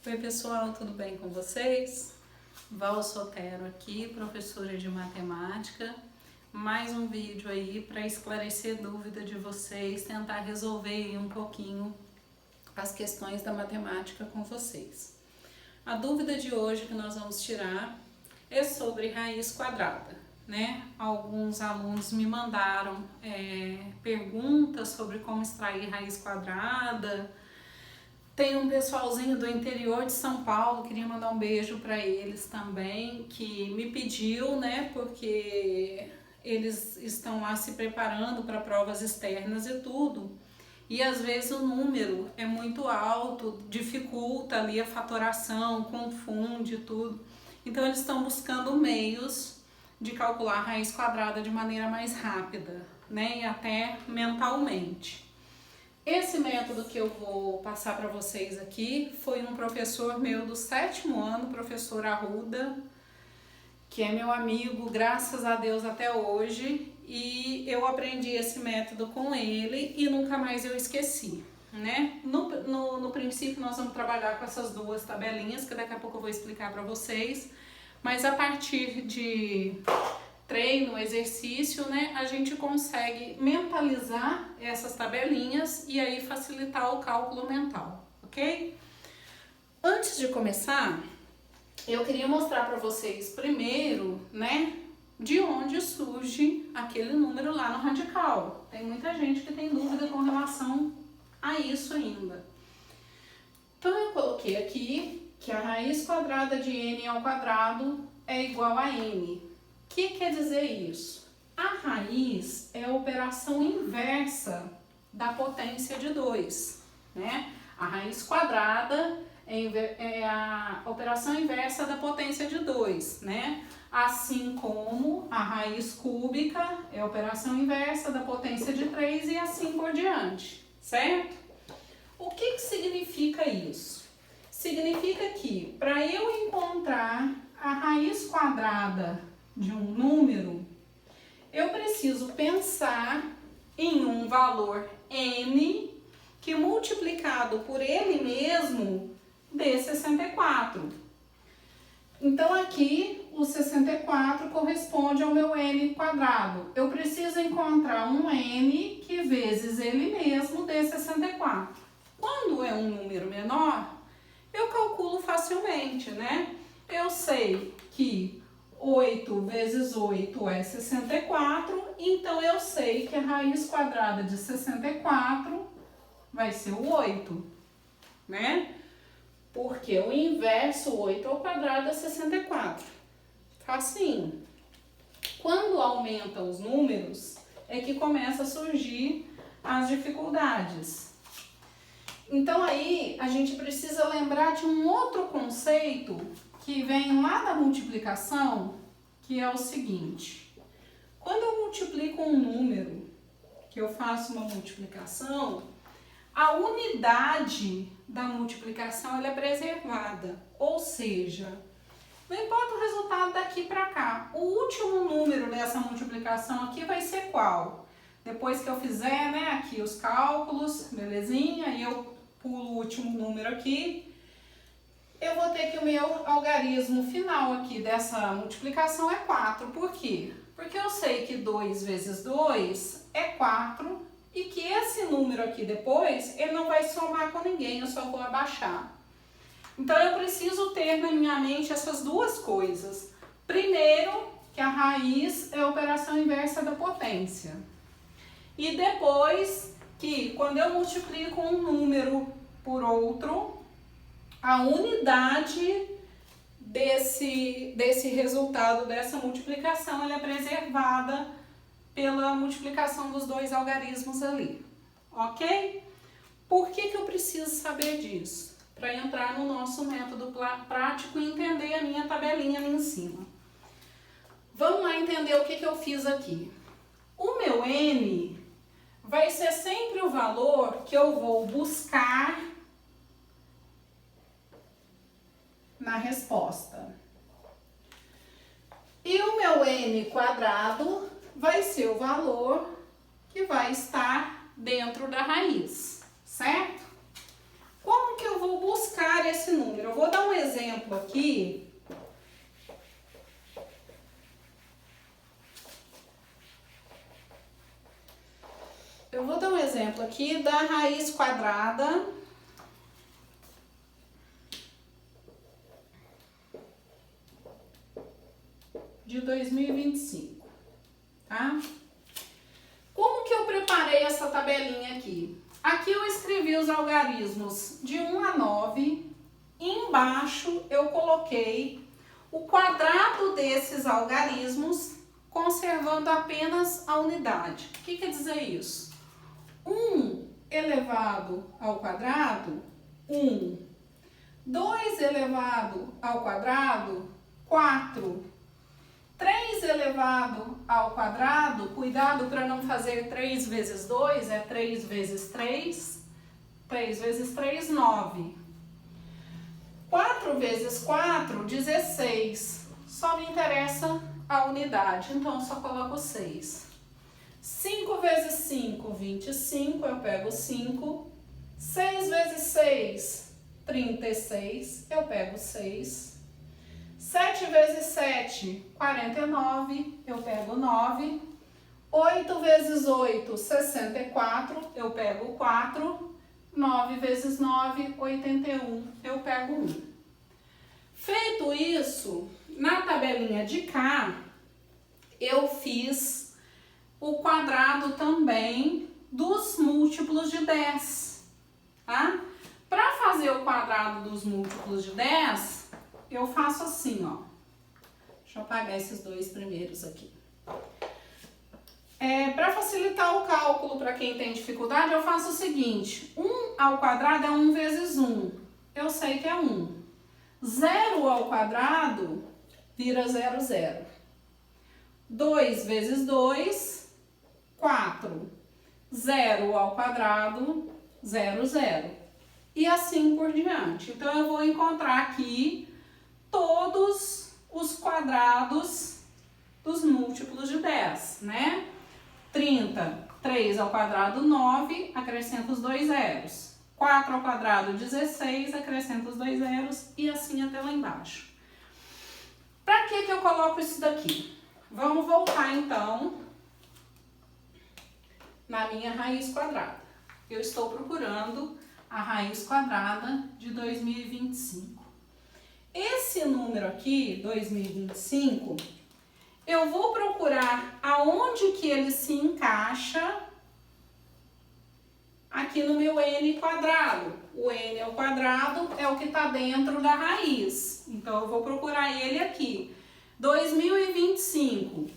Oi pessoal, tudo bem com vocês? Val Sotero aqui, professora de matemática. Mais um vídeo aí para esclarecer dúvida de vocês, tentar resolver aí um pouquinho as questões da matemática com vocês. A dúvida de hoje que nós vamos tirar é sobre raiz quadrada, né? Alguns alunos me mandaram perguntas sobre como extrair raiz quadrada. Tem um pessoalzinho do interior de São Paulo, queria mandar um beijo para eles também, que me pediu, né, porque eles estão lá se preparando para provas externas e tudo, e às vezes o número é muito alto, dificulta ali a fatoração, confunde tudo. Então eles estão buscando meios de calcular a raiz quadrada de maneira mais rápida, né, e até mentalmente. Esse método que eu vou passar para vocês aqui foi um professor meu do 7º ano, professor Arruda, que é meu amigo, graças a Deus até hoje, e eu aprendi esse método com ele e nunca mais eu esqueci, né? No princípio nós vamos trabalhar com essas duas tabelinhas, que daqui a pouco eu vou explicar para vocês, mas a partir de treino, exercício, né, a gente consegue mentalizar essas tabelinhas e aí facilitar o cálculo mental, ok? Antes de começar, eu queria mostrar para vocês primeiro, né, de onde surge aquele número lá no radical. Tem muita gente que tem dúvida com relação a isso ainda. Então eu coloquei aqui que a raiz quadrada de n ao quadrado é igual a n. O que quer dizer isso? A raiz é a operação inversa da potência de 2, né? A raiz quadrada é a operação inversa da potência de 2, né? Assim como a raiz cúbica é a operação inversa da potência de 3 e assim por diante, certo? O que significa isso? Significa que para eu encontrar a raiz quadrada de um número, eu preciso pensar em um valor n que multiplicado por ele mesmo dê 64. Então aqui o 64 corresponde ao meu n quadrado. Eu preciso encontrar um n que vezes ele mesmo dê 64. Quando é um número menor, eu calculo facilmente, né? Eu sei que 8 vezes 8 é 64, então eu sei que a raiz quadrada de 64 vai ser o 8, né? Porque o inverso 8 ao quadrado é 64. Facinho. Quando aumentam os números, é que começa a surgir as dificuldades. Então aí a gente precisa lembrar de um outro conceito que vem lá da multiplicação, que é o seguinte: quando eu multiplico um número, que eu faço uma multiplicação, a unidade da multiplicação ela é preservada, ou seja, não importa o resultado daqui para cá, o último número dessa multiplicação aqui vai ser qual? Depois que eu fizer, né, aqui os cálculos, belezinha, e eu pulo o último número aqui, eu vou ter que o meu algarismo final aqui dessa multiplicação é 4. Por quê? Porque eu sei que 2 vezes 2 é 4 e que esse número aqui depois, ele não vai somar com ninguém, eu só vou abaixar. Então eu preciso ter na minha mente essas duas coisas. Primeiro, que a raiz é a operação inversa da potência. E depois, que quando eu multiplico um número por outro, a unidade desse resultado, dessa multiplicação, ela é preservada pela multiplicação dos dois algarismos ali, ok? Por que eu preciso saber disso? Para entrar no nosso método prático e entender a minha tabelinha ali em cima. Vamos lá entender o que eu fiz aqui. O meu n vai ser sempre o valor que eu vou buscar na resposta. E o meu n quadrado vai ser o valor que vai estar dentro da raiz, certo? Como que eu vou buscar esse esse número. Eu vou dar um exemplo aqui. Eu vou dar um exemplo aqui da raiz quadrada de 2025, tá? Como que eu preparei essa tabelinha aqui? Aqui eu escrevi os algarismos de 1 a 9, e embaixo eu coloquei o quadrado desses algarismos, conservando apenas a unidade. O que quer dizer isso? 1 elevado ao quadrado, 1. 2 elevado ao quadrado, 4. 3 elevado ao quadrado, cuidado para não fazer 3 vezes 2, é 3 vezes 3. 3 vezes 3, 9. 4 vezes 4, 16. Só me interessa a unidade, então eu só coloco 6. 5 vezes 5, 25, eu pego 5. 6 vezes 6, 36, eu pego 6. 7 vezes 7, 49, eu pego 9. 8 vezes 8, 64, eu pego 4. 9 vezes 9, 81, eu pego 1. Feito isso, na tabelinha de cá, eu fiz o quadrado também dos múltiplos de 10, tá? Para fazer o quadrado dos múltiplos de 10, eu faço assim, ó. Deixa eu apagar esses dois primeiros aqui. Para facilitar o cálculo, para quem tem dificuldade, eu faço o seguinte. 1 ao quadrado é 1 vezes 1. Eu sei que é 1. 0 ao quadrado vira 0, 0. 2 vezes 2, 4. 0 ao quadrado, 0, 0. E assim por diante. Então, eu vou encontrar aqui todos os quadrados dos múltiplos de 10, né? 30, 3 ao quadrado, 9, acrescenta os 2 zeros. 4 ao quadrado, 16, acrescenta os 2 zeros e assim até lá embaixo. Para que eu coloco isso daqui? Vamos voltar então na minha raiz quadrada. Eu estou procurando a raiz quadrada de 2025. Esse número aqui, 2025, eu vou procurar aonde que ele se encaixa aqui no meu n quadrado. O n ao quadrado é o que está dentro da raiz. Então, eu vou procurar ele aqui. 2025.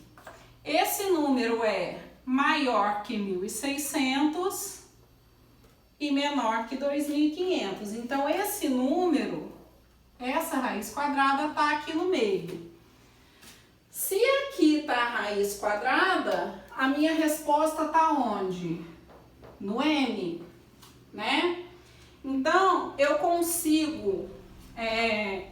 Esse número é maior que 1.600 e menor que 2.500. Então, esse número, essa raiz quadrada, está aqui no meio. Se aqui está a raiz quadrada, a minha resposta está onde? No n, né? Então, eu consigo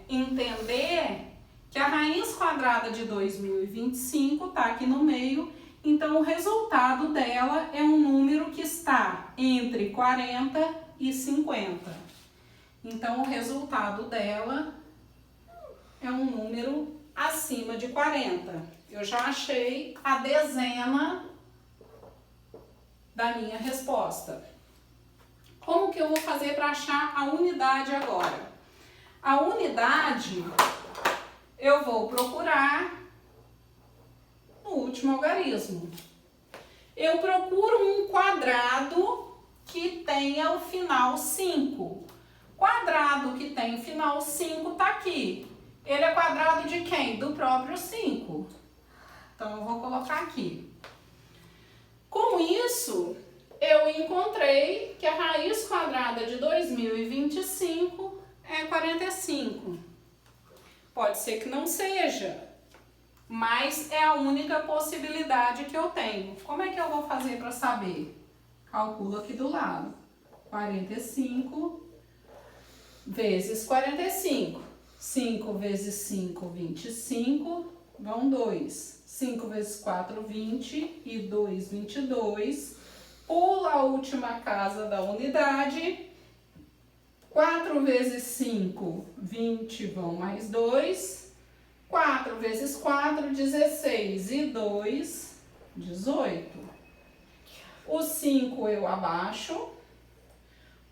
entender que a raiz quadrada de 2025 está aqui no meio. Então, o resultado dela é um número que está entre 40 e 50. Então, o resultado dela é um número acima de 40. Eu já achei a dezena da minha resposta. Como que eu vou fazer para achar a unidade agora? A unidade eu vou procurar no último algarismo. Eu procuro um quadrado que tenha o final 5. Quadrado que tem o final 5 está aqui. Ele é quadrado de quem? Do próprio 5. Então, eu vou colocar aqui. Com isso, eu encontrei que a raiz quadrada de 2025 é 45. Pode ser que não seja, mas é a única possibilidade que eu tenho. Como é que eu vou fazer para saber? Calculo aqui do lado. 45 vezes 45. 5 vezes 5, 25, vão 2. 5 vezes 4, 20 e 2, 22. Pula a última casa da unidade. 4 vezes 5, 20, vão mais 2. 4 vezes 4, 16. E 2, 18. O 5 eu abaixo.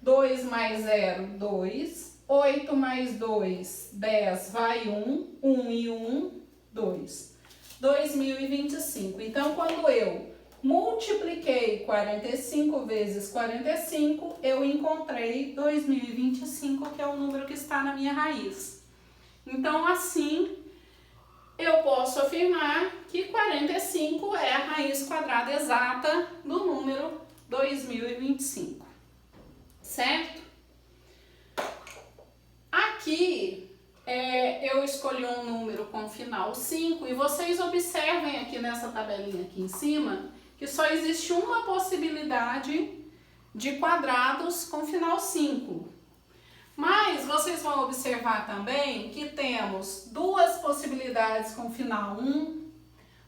2 mais 0, 2. 8 mais 2, 10, vai 1. 1 e 1, 2. 2025. Então, quando eu multipliquei 45 vezes 45, eu encontrei 2025, que é o número que está na minha raiz. Então, assim, eu posso afirmar que 45 é a raiz quadrada exata do número 2025, certo? Aqui, eu escolhi um número com final 5 e vocês observem aqui nessa tabelinha aqui em cima que só existe uma possibilidade de quadrados com final 5. Mas vocês vão observar também que temos duas possibilidades com final 1,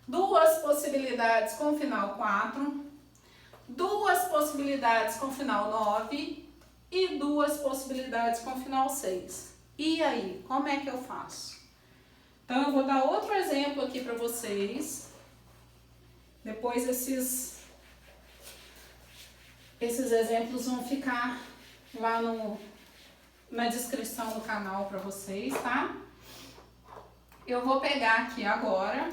duas possibilidades com final 4, duas possibilidades com final 9 e duas possibilidades com final 6. E aí, como é que eu faço? Então, eu vou dar outro exemplo aqui para vocês. Depois esses exemplos vão ficar lá na descrição do canal para vocês, tá? Eu vou pegar aqui agora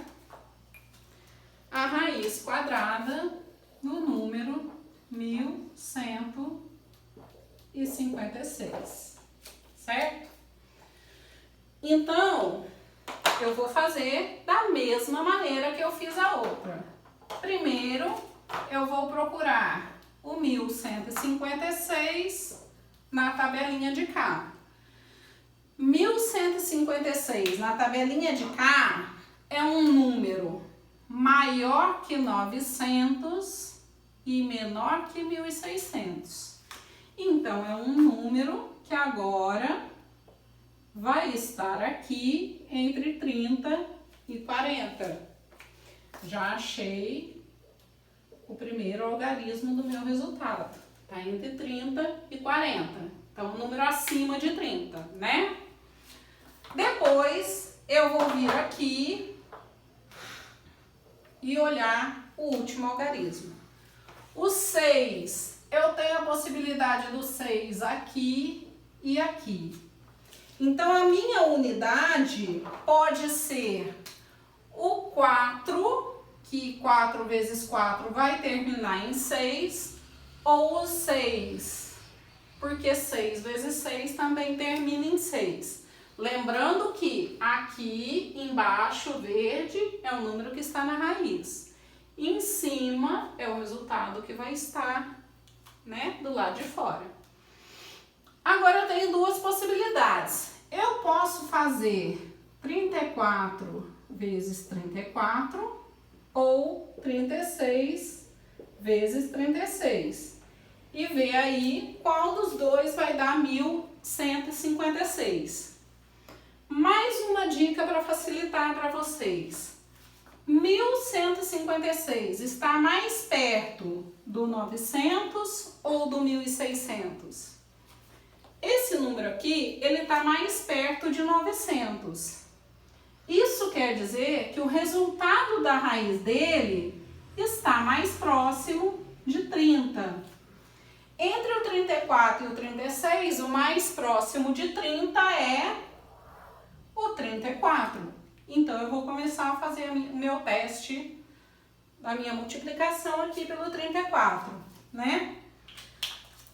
a raiz quadrada do número 1156, certo? Então, eu vou fazer da mesma maneira que eu fiz a outra. Primeiro, eu vou procurar o 1156 na tabelinha de cá. 1156 na tabelinha de cá é um número maior que 900 e menor que 1600. Então, é um número que agora vai estar aqui entre 30 e 40. Já achei o primeiro algarismo do meu resultado. Está entre 30 e 40. Então, um número acima de 30, né? Depois, eu vou vir aqui e olhar o último algarismo. O 6, eu tenho a possibilidade do 6 aqui e aqui. Então, a minha unidade pode ser o 4, que 4 vezes 4 vai terminar em 6, ou o 6, porque 6 vezes 6 também termina em 6. Lembrando que aqui embaixo, verde, é o número que está na raiz. Em cima é o resultado que vai estar, né, do lado de fora. Agora eu tenho duas possibilidades. Eu posso fazer 34 vezes 34 ou 36 vezes 36. E ver aí qual dos dois vai dar 1156. Mais uma dica para facilitar para vocês. 1156 está mais perto do 900 ou do 1600? Esse número aqui, ele está mais perto de 900. Isso quer dizer que o resultado da raiz dele está mais próximo de 30. Entre o 34 e o 36, o mais próximo de 30 é o 34. Então, eu vou começar a fazer o meu teste da minha multiplicação aqui pelo 34, né?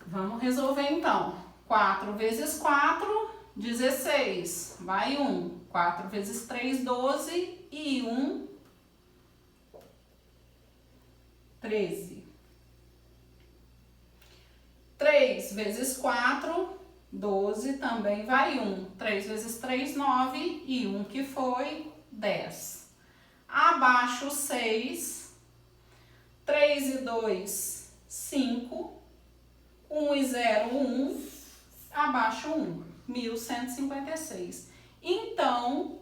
Vamos resolver então. 4 vezes 4, 16. Vai 1. 4 vezes 3, 12. E 1, 13. 3 vezes 4, 12. Também vai 1. 3 vezes 3, 9. E 1 que foi 10. Abaixo 6. 3 e 2, 5. 1 e 0, 1. Abaixo 1, 1156. Então,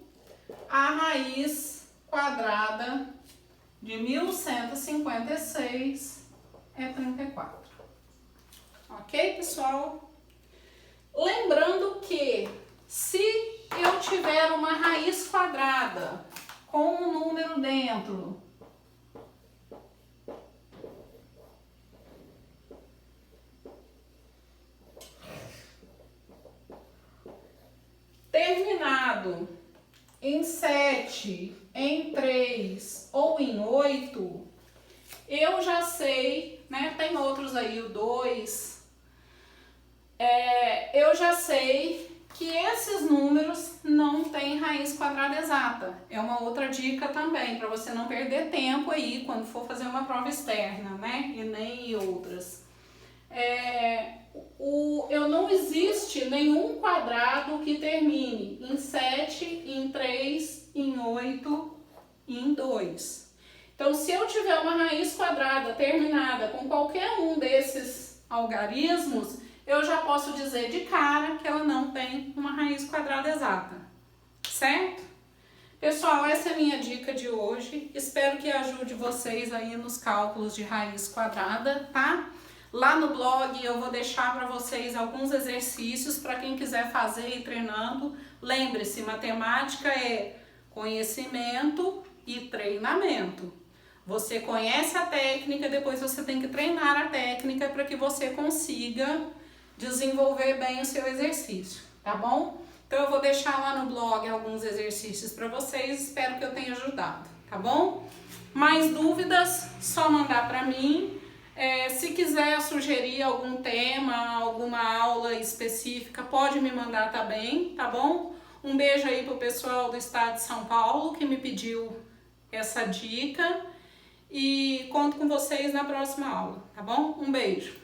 a raiz quadrada de 1156 é 34. Ok, pessoal? Lembrando que se eu tiver uma raiz quadrada com um número dentro, terminado em 7, em 3 ou em 8, eu já sei, né? Tem outros aí, o 2. Eu já sei que esses números não têm raiz quadrada exata. É uma outra dica também, para você não perder tempo aí quando for fazer uma prova externa, né? E nem outras. Não existe nenhum quadrado que termine em 7, em 3, em 8, em 2. Então, se eu tiver uma raiz quadrada terminada com qualquer um desses algarismos, eu já posso dizer de cara que ela não tem uma raiz quadrada exata, certo? Pessoal, essa é a minha dica de hoje. Espero que ajude vocês aí nos cálculos de raiz quadrada, tá? Lá no blog eu vou deixar para vocês alguns exercícios para quem quiser fazer e ir treinando. Lembre-se, matemática é conhecimento e treinamento. Você conhece a técnica, depois você tem que treinar a técnica para que você consiga desenvolver bem o seu exercício, tá bom? Então eu vou deixar lá no blog alguns exercícios para vocês, espero que eu tenha ajudado, tá bom? Mais dúvidas, só mandar para mim. Se quiser sugerir algum tema, alguma aula específica, pode me mandar também, tá bom? Um beijo aí pro pessoal do estado de São Paulo que me pediu essa dica e conto com vocês na próxima aula, tá bom? Um beijo!